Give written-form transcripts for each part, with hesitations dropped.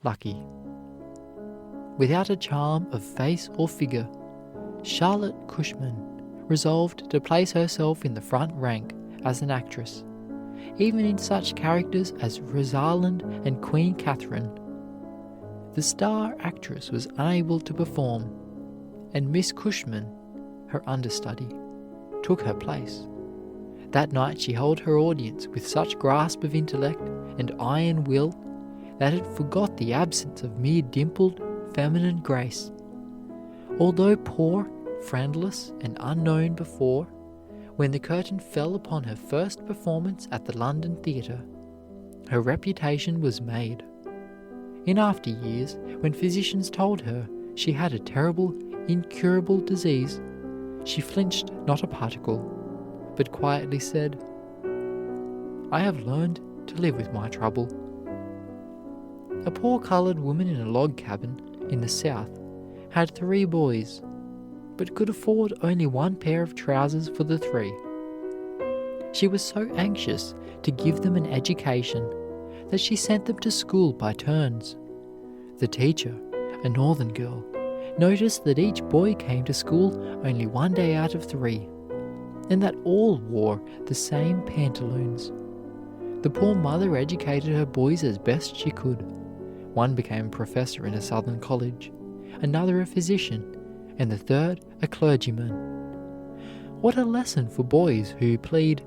lucky. Without a charm of face or figure, Charlotte Cushman resolved to place herself in the front rank as an actress, even in such characters as Rosalind and Queen Catherine. The star actress was unable to perform, and Miss Cushman, her understudy, took her place. That night she held her audience with such grasp of intellect and iron will that it forgot the absence of mere dimpled, feminine grace. Although poor, friendless, and unknown before, when the curtain fell upon her first performance at the London Theatre, her reputation was made. In after years, when physicians told her she had a terrible, incurable disease, she flinched not a particle, but quietly said, "I have learned to live with my trouble." A poor coloured woman in a log cabin in the South had 3 boys, but could afford only 1 pair of trousers for the 3. She was so anxious to give them an education that she sent them to school by turns. The teacher, a northern girl, noticed that each boy came to school only 1 day out of 3, and that all wore the same pantaloons. The poor mother educated her boys as best she could. One became a professor in a southern college, another a physician, and the third a clergyman. What a lesson for boys who plead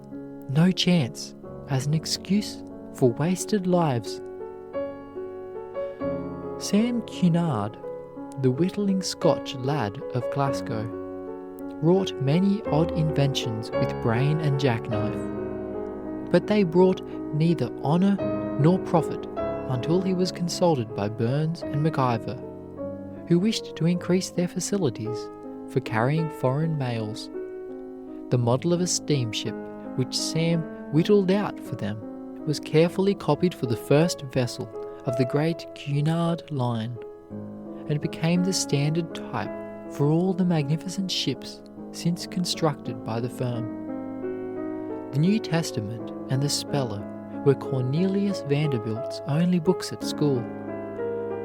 "no chance" as an excuse for wasted lives. Sam Cunard, the whittling Scotch lad of Glasgow, wrought many odd inventions with brain and jackknife, but they brought neither honour nor profit until he was consulted by Burns and MacIver, who wished to increase their facilities for carrying foreign mails. The model of a steamship which Sam whittled out for them was carefully copied for the first vessel of the great Cunard line, and became the standard type for all the magnificent ships since constructed by the firm. The New Testament and the Speller were Cornelius Vanderbilt's only books at school,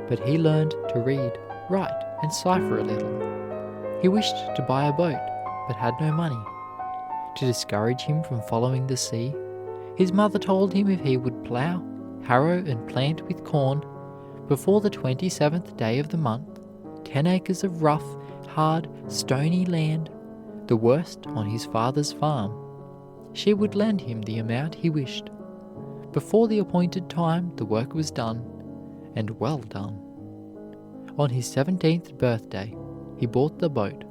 but he learned to read, write, and cipher a little. He wished to buy a boat, but had no money. To discourage him from following the sea, his mother told him if he would plough, harrow, and plant with corn, before the 27th day of the month, 10 acres of rough, hard, stony land, the worst on his father's farm, she would lend him the amount he wished. Before the appointed time, the work was done, and well done. On his 17th birthday, he bought the boat,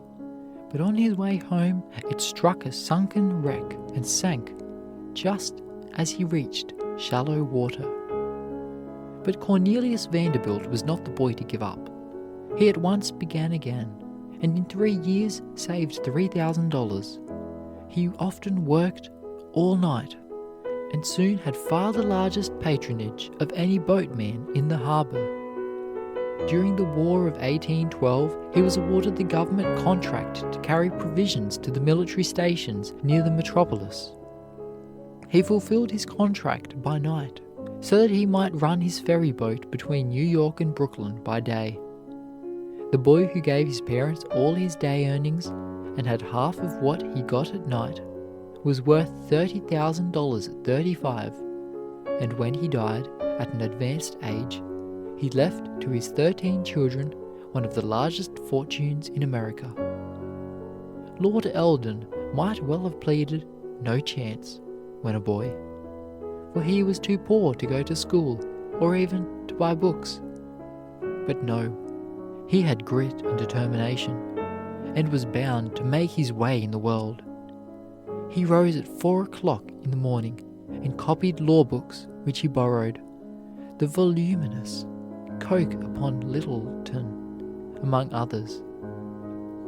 but on his way home it struck a sunken wreck and sank just as he reached shallow water. But Cornelius Vanderbilt was not the boy to give up. He at once began again, and in 3 years saved $3,000. He often worked all night, and soon had far the largest patronage of any boatman in the harbour. During the War of 1812, he was awarded the government contract to carry provisions to the military stations near the metropolis. He fulfilled his contract by night, so that he might run his ferry boat between New York and Brooklyn by day. The boy who gave his parents all his day earnings and had half of what he got at night was worth $30,000 at 35, and when he died at an advanced age, he left to his 13 children one of the largest fortunes in America. Lord Eldon might well have pleaded no chance when a boy, for he was too poor to go to school or even to buy books. But no, he had grit and determination, and was bound to make his way in the world. He rose at 4 o'clock in the morning and copied law books which he borrowed, the voluminous Coke upon Littleton, among others.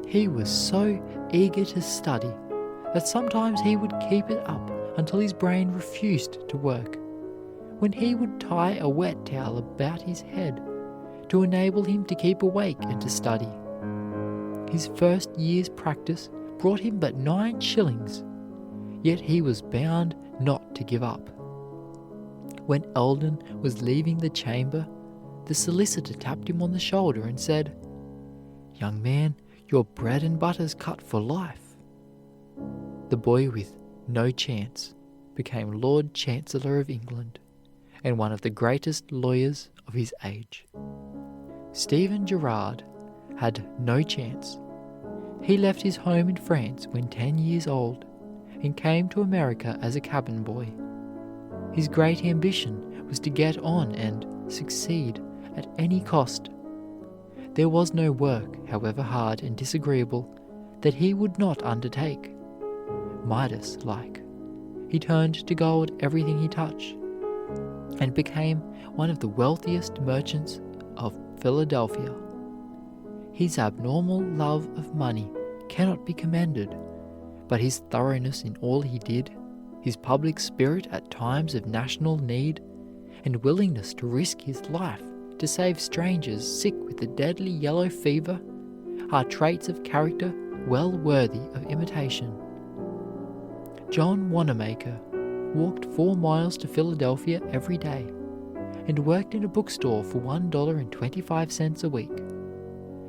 He was so eager to study that sometimes he would keep it up until his brain refused to work, when he would tie a wet towel about his head to enable him to keep awake and to study. His first year's practice brought him but 9 shillings, yet he was bound not to give up. When Eldon was leaving the chamber, the solicitor tapped him on the shoulder and said, "Young man, your bread and butter's cut for life." The boy with no chance became Lord Chancellor of England and one of the greatest lawyers of his age. Stephen Girard had no chance. He left his home in France when 10 years old and came to America as a cabin boy. His great ambition was to get on and succeed at any cost. There was no work, however hard and disagreeable, that he would not undertake. Midas-like, he turned to gold everything he touched and became one of the wealthiest merchants of Philadelphia. His abnormal love of money cannot be commended, but his thoroughness in all he did, his public spirit at times of national need, and willingness to risk his life to save strangers sick with the deadly yellow fever are traits of character well worthy of imitation. John Wanamaker walked 4 miles to Philadelphia every day and worked in a bookstore for $1.25 a week.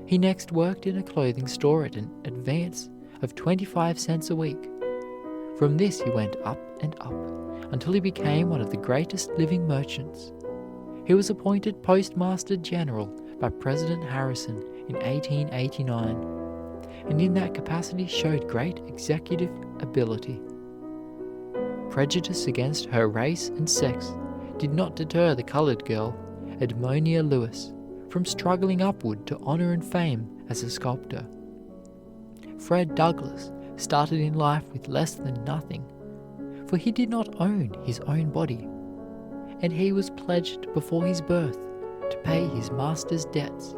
He next worked in a clothing store at an advance of 25 cents a week. From this he went up and up until he became one of the greatest living merchants. He was appointed Postmaster General by President Harrison in 1889, and in that capacity showed great executive ability. Prejudice against her race and sex did not deter the colored girl, Edmonia Lewis, from struggling upward to honor and fame as a sculptor. Fred Douglass started in life with less than nothing, for he did not own his own body, and he was pledged before his birth to pay his master's debts.